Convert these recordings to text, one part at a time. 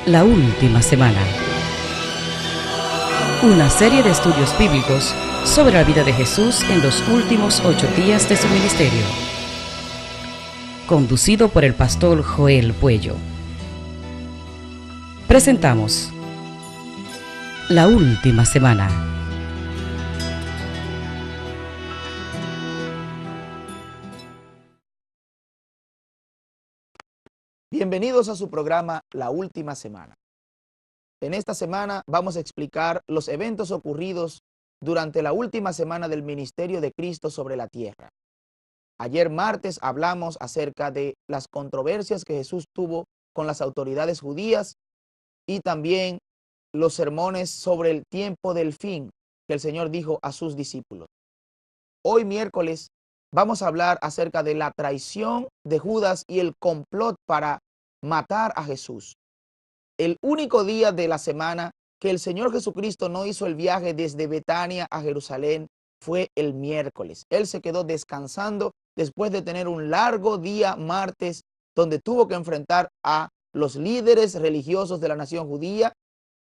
La última semana. Una serie de estudios bíblicos sobre la vida de Jesús en los últimos 8 días de su ministerio. Conducido por el pastor Joel Puello. Presentamos La última semana. Bienvenidos a su programa La Última Semana. En esta semana vamos a explicar los eventos ocurridos durante la última semana del ministerio de Cristo sobre la tierra. Ayer martes hablamos acerca de las controversias que Jesús tuvo con las autoridades judías y también los sermones sobre el tiempo del fin que el Señor dijo a sus discípulos. Hoy miércoles vamos a hablar acerca de la traición de Judas y el complot para matar a Jesús. El único día de la semana que el Señor Jesucristo no hizo el viaje desde Betania a Jerusalén fue el miércoles. Él se quedó descansando después de tener un largo día martes donde tuvo que enfrentar a los líderes religiosos de la nación judía,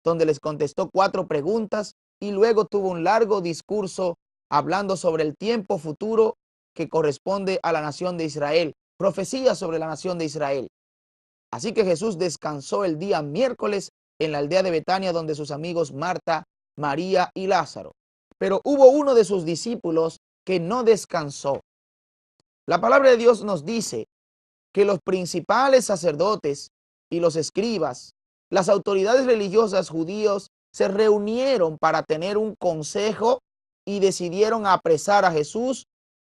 donde les contestó 4 preguntas y luego tuvo un largo discurso hablando sobre el tiempo futuro que corresponde a la nación de Israel, profecías sobre la nación de Israel. Así que Jesús descansó el día miércoles en la aldea de Betania, donde sus amigos Marta, María y Lázaro. Pero hubo uno de sus discípulos que no descansó. La palabra de Dios nos dice que los principales sacerdotes y los escribas, las autoridades religiosas judíos, se reunieron para tener un consejo y decidieron apresar a Jesús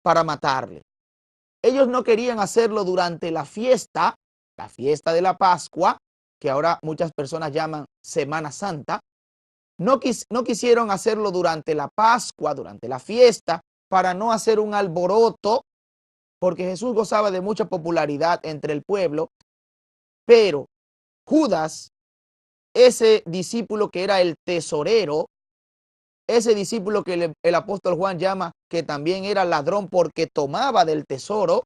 para matarle. Ellos no querían hacerlo durante la fiesta de la Pascua, que ahora muchas personas llaman Semana Santa. No quisieron hacerlo durante la Pascua, durante la fiesta, para no hacer un alboroto, porque Jesús gozaba de mucha popularidad entre el pueblo. Pero Judas, ese discípulo que era el tesorero, ese discípulo que el apóstol Juan llama que también era ladrón porque tomaba del tesoro,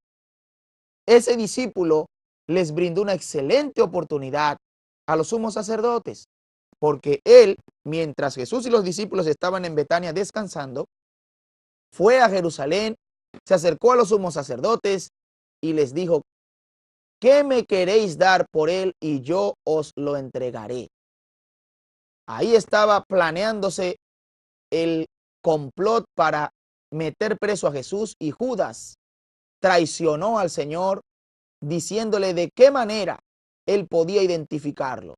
ese discípulo les brindó una excelente oportunidad a los sumos sacerdotes, porque él, mientras Jesús y los discípulos estaban en Betania descansando, fue a Jerusalén, se acercó a los sumos sacerdotes y les dijo: ¿qué me queréis dar por él y yo os lo entregaré? Ahí estaba planeándose el complot para meter preso a Jesús, y Judas traicionó al Señor diciéndole de qué manera él podía identificarlo.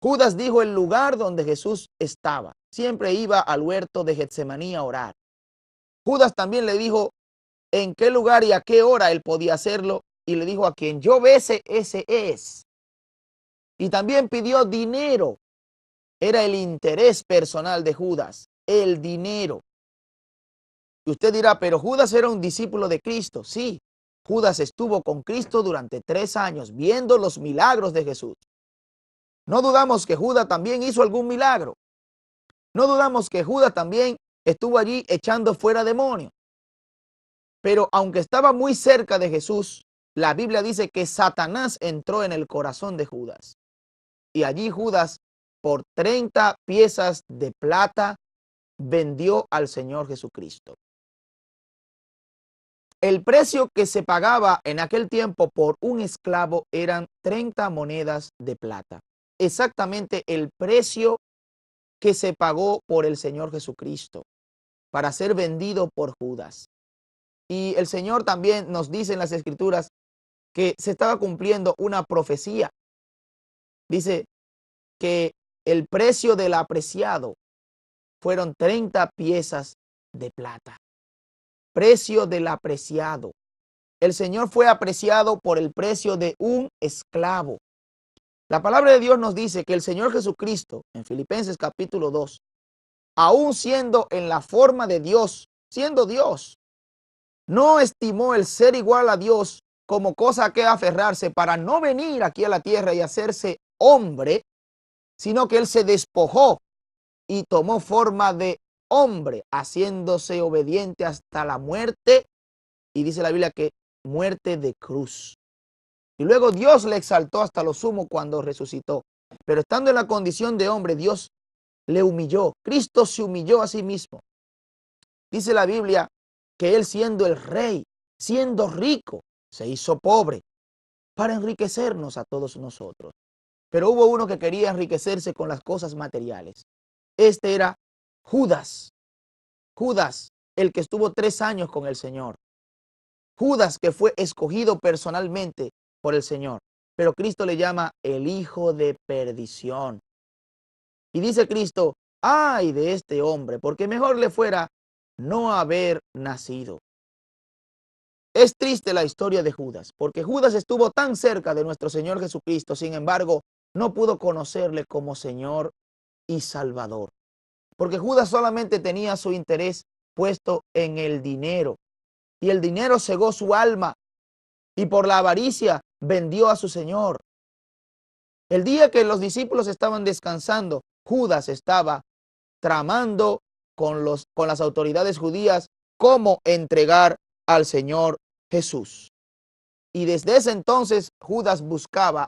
Judas dijo el lugar donde Jesús estaba. Siempre iba al huerto de Getsemaní a orar. Judas también le dijo en qué lugar y a qué hora él podía hacerlo, y le dijo: a quien yo bese, ese es. Y también pidió dinero. Era el interés personal de Judas, el dinero. Y usted dirá: pero Judas era un discípulo de Cristo. Sí, Judas estuvo con Cristo durante 3 años viendo los milagros de Jesús. No dudamos que Judas también hizo algún milagro. No dudamos que Judas también estuvo allí echando fuera demonios. Pero aunque estaba muy cerca de Jesús, la Biblia dice que Satanás entró en el corazón de Judas. Y allí Judas, por 30 piezas de plata, vendió al Señor Jesucristo. El precio que se pagaba en aquel tiempo por un esclavo eran 30 monedas de plata. Exactamente el precio que se pagó por el Señor Jesucristo para ser vendido por Judas. Y el Señor también nos dice en las Escrituras que se estaba cumpliendo una profecía. Dice que el precio del apreciado fueron 30 piezas de plata. Precio del apreciado. El Señor fue apreciado por el precio de un esclavo. La palabra de Dios nos dice que el Señor Jesucristo, en Filipenses capítulo 2, aún siendo en la forma de Dios, siendo Dios, no estimó el ser igual a Dios como cosa a que aferrarse, para no venir aquí a la tierra y hacerse hombre, sino que Él se despojó y tomó forma de hombre, haciéndose obediente hasta la muerte, y dice la Biblia que muerte de cruz. Y luego Dios le exaltó hasta lo sumo cuando resucitó. Pero estando en la condición de hombre, Dios le humilló. Cristo se humilló a sí mismo. Dice la Biblia que Él, siendo el rey, siendo rico, se hizo pobre para enriquecernos a todos nosotros. Pero hubo uno que quería enriquecerse con las cosas materiales. Este era Judas. Judas, el que estuvo 3 años con el Señor. Judas, que fue escogido personalmente por el Señor. Pero Cristo le llama el hijo de perdición. Y dice Cristo, ay de este hombre, porque mejor le fuera no haber nacido. Es triste la historia de Judas, porque Judas estuvo tan cerca de nuestro Señor Jesucristo, sin embargo, no pudo conocerle como Señor y Salvador. Porque Judas solamente tenía su interés puesto en el dinero, y el dinero cegó su alma, y por la avaricia vendió a su Señor. El día que los discípulos estaban descansando, Judas estaba tramando con las autoridades judías cómo entregar al Señor Jesús. Y desde ese entonces Judas buscaba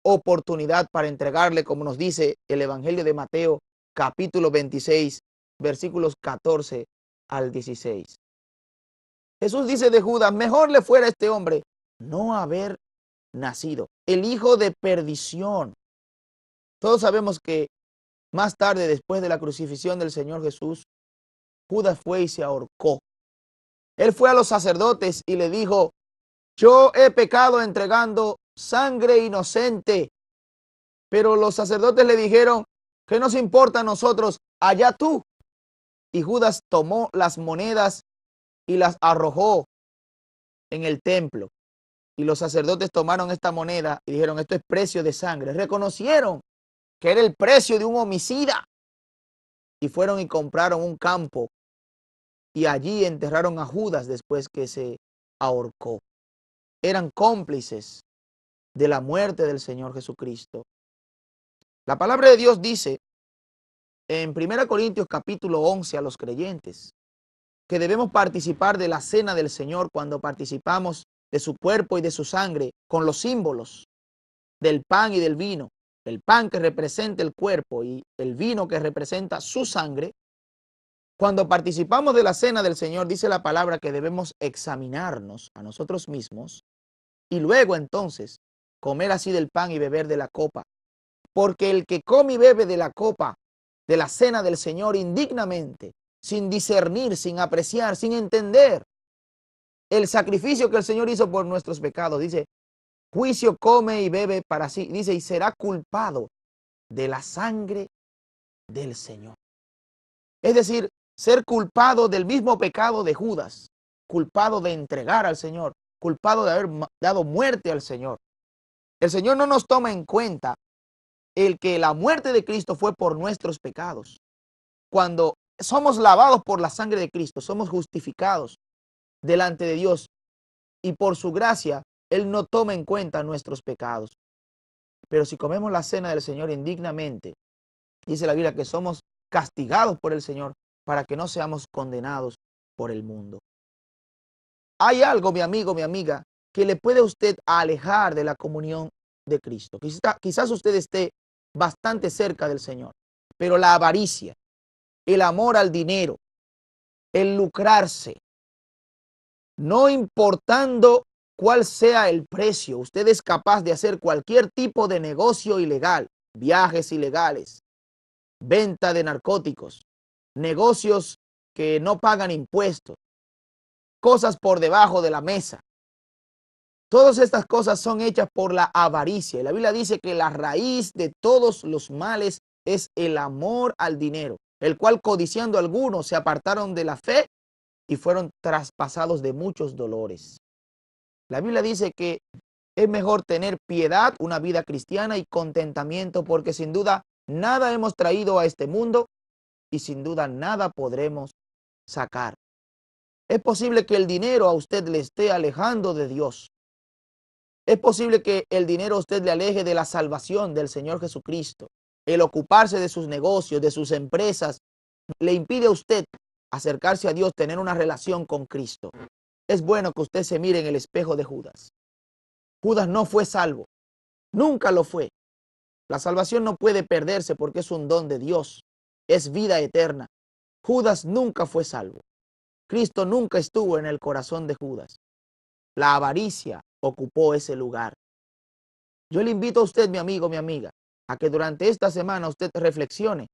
oportunidad para entregarle, como nos dice el Evangelio de Mateo, capítulo 26, versículos 14 al 16. Jesús dice de Judas, mejor le fuera a este hombre no haber nacido, el hijo de perdición. Todos sabemos que más tarde, después de la crucifixión del Señor Jesús, Judas fue y se ahorcó. Él fue a los sacerdotes y le dijo, yo he pecado entregando sangre inocente. Pero los sacerdotes le dijeron, ¿qué nos importa a nosotros? Allá tú. Y Judas tomó las monedas y las arrojó en el templo. Y los sacerdotes tomaron esta moneda y dijeron, esto es precio de sangre. Reconocieron que era el precio de un homicida. Y fueron y compraron un campo. Y allí enterraron a Judas después que se ahorcó. Eran cómplices de la muerte del Señor Jesucristo. La palabra de Dios dice en 1 Corintios capítulo 11 a los creyentes que debemos participar de la cena del Señor cuando participamos de su cuerpo y de su sangre con los símbolos del pan y del vino. El pan que representa el cuerpo y el vino que representa su sangre. Cuando participamos de la cena del Señor, dice la palabra que debemos examinarnos a nosotros mismos y luego entonces comer así del pan y beber de la copa. Porque el que come y bebe de la copa de la cena del Señor indignamente, sin discernir, sin apreciar, sin entender el sacrificio que el Señor hizo por nuestros pecados, dice, juicio come y bebe para sí, dice, y será culpado de la sangre del Señor. Es decir, ser culpado del mismo pecado de Judas, culpado de entregar al Señor, culpado de haber dado muerte al Señor. El Señor no nos toma en cuenta el que la muerte de Cristo fue por nuestros pecados. Cuando somos lavados por la sangre de Cristo, somos justificados delante de Dios y por su gracia, Él no toma en cuenta nuestros pecados. Pero si comemos la cena del Señor indignamente, dice la Biblia que somos castigados por el Señor para que no seamos condenados por el mundo. Hay algo, mi amigo, mi amiga, que le puede a usted alejar de la comunión de Cristo. Quizás usted esté bastante cerca del Señor, pero la avaricia, el amor al dinero, el lucrarse, no importando cuál sea el precio, usted es capaz de hacer cualquier tipo de negocio ilegal, viajes ilegales, venta de narcóticos, negocios que no pagan impuestos, cosas por debajo de la mesa. Todas estas cosas son hechas por la avaricia. Y la Biblia dice que la raíz de todos los males es el amor al dinero, el cual codiciando algunos se apartaron de la fe y fueron traspasados de muchos dolores. La Biblia dice que es mejor tener piedad, una vida cristiana y contentamiento, porque sin duda nada hemos traído a este mundo y sin duda nada podremos sacar. Es posible que el dinero a usted le esté alejando de Dios. Es posible que el dinero a usted le aleje de la salvación del Señor Jesucristo. El ocuparse de sus negocios, de sus empresas, le impide a usted acercarse a Dios, tener una relación con Cristo. Es bueno que usted se mire en el espejo de Judas. Judas no fue salvo. Nunca lo fue. La salvación no puede perderse porque es un don de Dios, es vida eterna. Judas nunca fue salvo. Cristo nunca estuvo en el corazón de Judas. La avaricia ocupó ese lugar. Yo le invito a usted, mi amigo, mi amiga, a que durante esta semana usted reflexione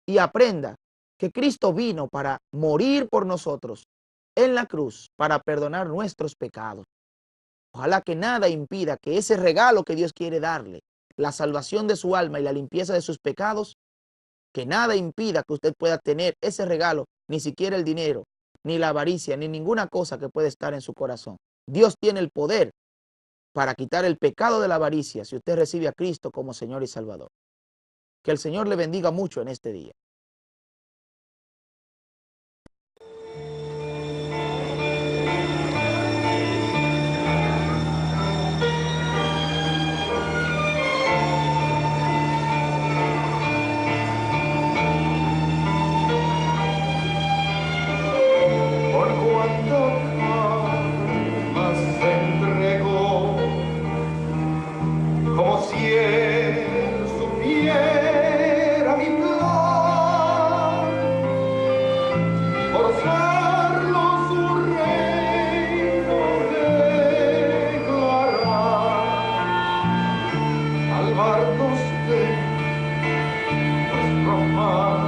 y aprenda que Cristo vino para morir por nosotros en la cruz, para perdonar nuestros pecados. Ojalá que nada impida que ese regalo que Dios quiere darle, la salvación de su alma y la limpieza de sus pecados, que nada impida que usted pueda tener ese regalo, ni siquiera el dinero, ni la avaricia, ni ninguna cosa que pueda estar en su corazón. Dios tiene el poder para quitar el pecado de la avaricia si usted recibe a Cristo como Señor y Salvador. Que el Señor le bendiga mucho en este día. Por cuanto más se entregó, como si él supiera mi plan, por serlo su reino declarar, salvarnos de nuestro mal.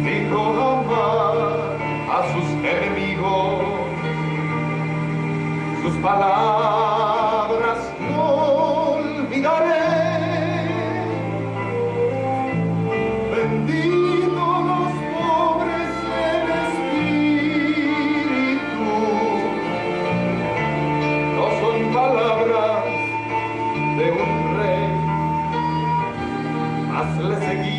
Dijo amar a sus enemigos, sus palabras no olvidaré. Bendito los pobres en espíritu, no son palabras de un rey, mas le seguimos.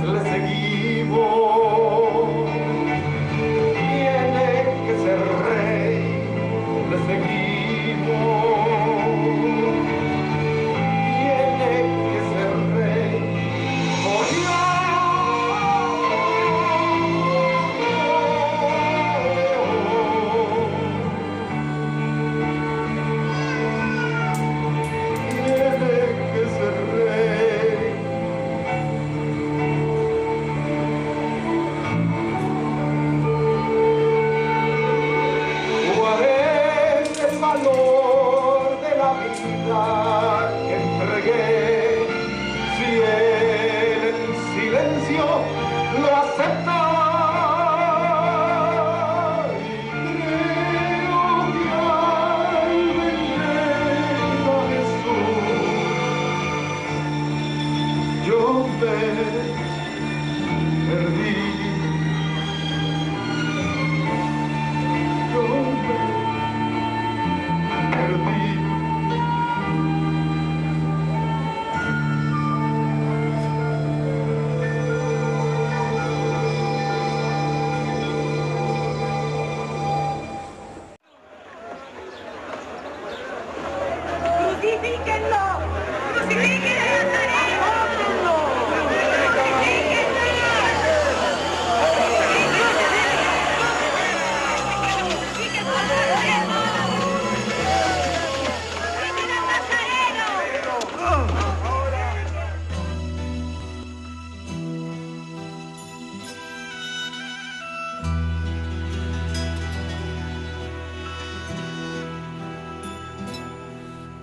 Le seguimos, tiene que ser rey, le seguimos, tiene que ser rey, oh tiene que ser rey. De la vida que entregué, si él en silencio lo acepta, y creo que al venir a Jesús yo me perdí, yo me perdí. ¡Crucifíquenlo! ¡Crucifíquen a Nazareno!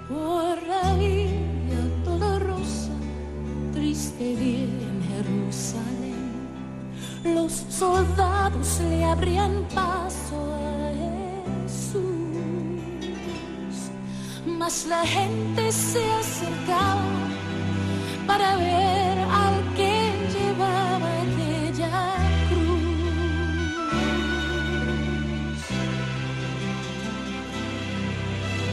Por la vía toda rosa, triste vi en Jerusalén, los soldados le abrían paso a Jesús, mas la gente se acercaba para ver al que llevaba aquella cruz.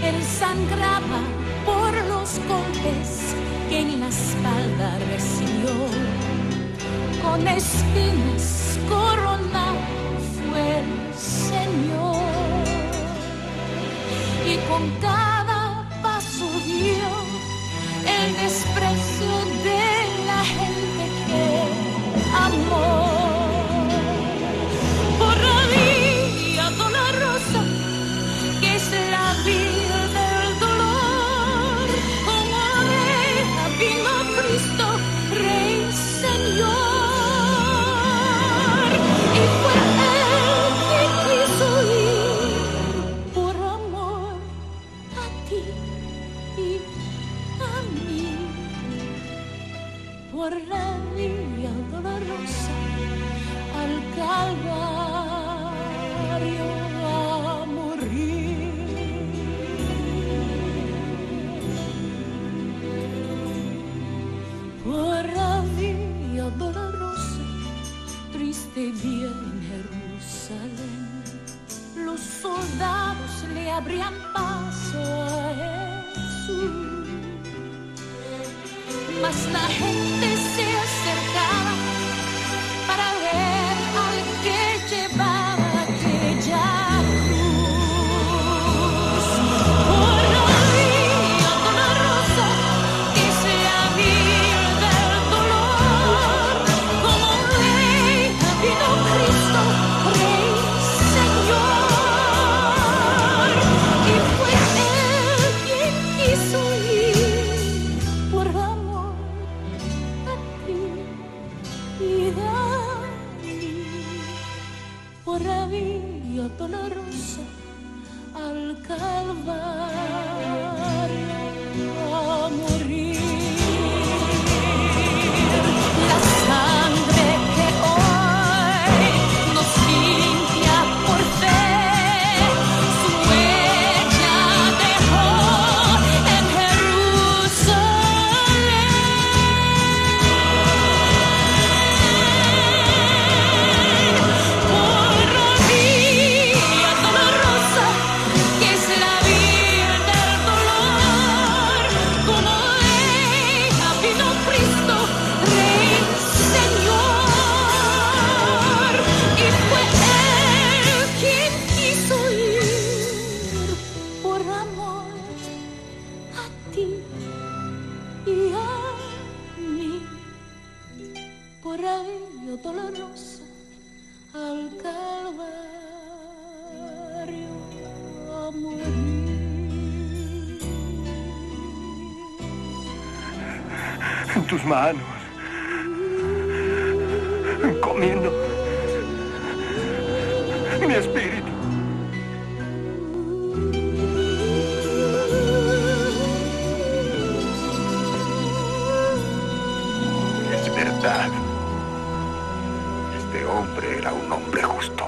Él sangraba por los golpes que en la espalda recibió, con espinas coronado fue el Señor, y con cada paso dio el desprecio de la gente que amó. Por la vía dolorosa que es la vía del dolor, como oveja vino Cristo, Rey, Señor, y fue Él quien quiso ir por amor a ti y a mí, por la vía dolorosa al Calvario a morir. Por la vía dolorosa, triste día en Jerusalén, los soldados le abrían paso a Jesús, mas la gente se acercaba para ver al que llevaba aquella cruz. Por la vía dolorosa que es la vía del dolor, como oveja vino Cristo, Rey, Señor, y fue Él quien quiso ir por amor a ti y a mí, por la vía dolorosa al Calvario a morir. La sangre que hoy nos limpia por fe, su huella dejó en Jerusalén. Por la vía dolorosa que es la vía del dolor, como oveja vino Cristo, Rey, Señor, y fue Él quien quiso ir por amor a ti y a mí, por la vía dolorosa al Calvario a morir. En tus manos, comiendo mi espíritu. Es verdad. Este hombre era un hombre justo.